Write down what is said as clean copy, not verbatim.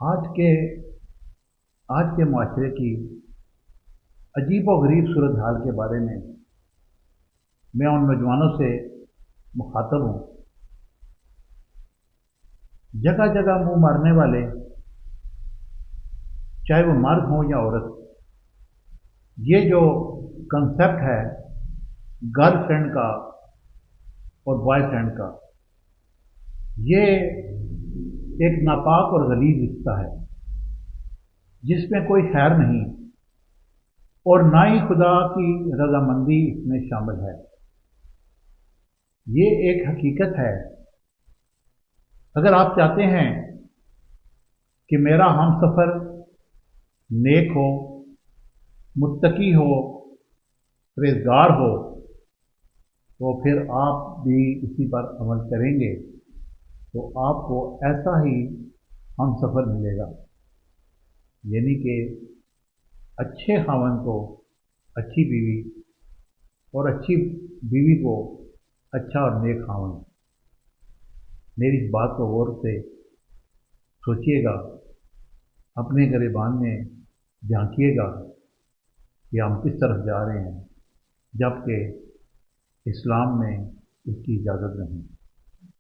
آج کے آج کے معاشرے کی عجیب و غریب صورتحال کے بارے میں میں ان نوجوانوں سے مخاطب ہوں، جگہ جگہ منہ مارنے والے، چاہے وہ مرد ہوں یا عورت۔ یہ جو کنسیپٹ ہے گرل فرینڈ کا اور بوائے فرینڈ کا، یہ ایک ناپاک اور غلیظ رشتہ ہے جس میں کوئی خیر نہیں، اور نہ ہی خدا کی رضامندی اس میں شامل ہے۔ یہ ایک حقیقت ہے۔ اگر آپ چاہتے ہیں کہ میرا ہم سفر نیک ہو، متقی ہو، پرہیزگار ہو، تو پھر آپ بھی اسی پر عمل کریں گے تو آپ کو ایسا ہی ہم سفر ملے گا، یعنی کہ اچھے خاوند کو اچھی بیوی، اور اچھی بیوی کو اچھا اور نیک خاوند۔ میری اس بات کو غور سے سوچیے گا، اپنے گریبان میں جھانکیے گا کہ ہم کس طرف جا رہے ہیں، جبکہ اسلام میں اس کی اجازت نہیں۔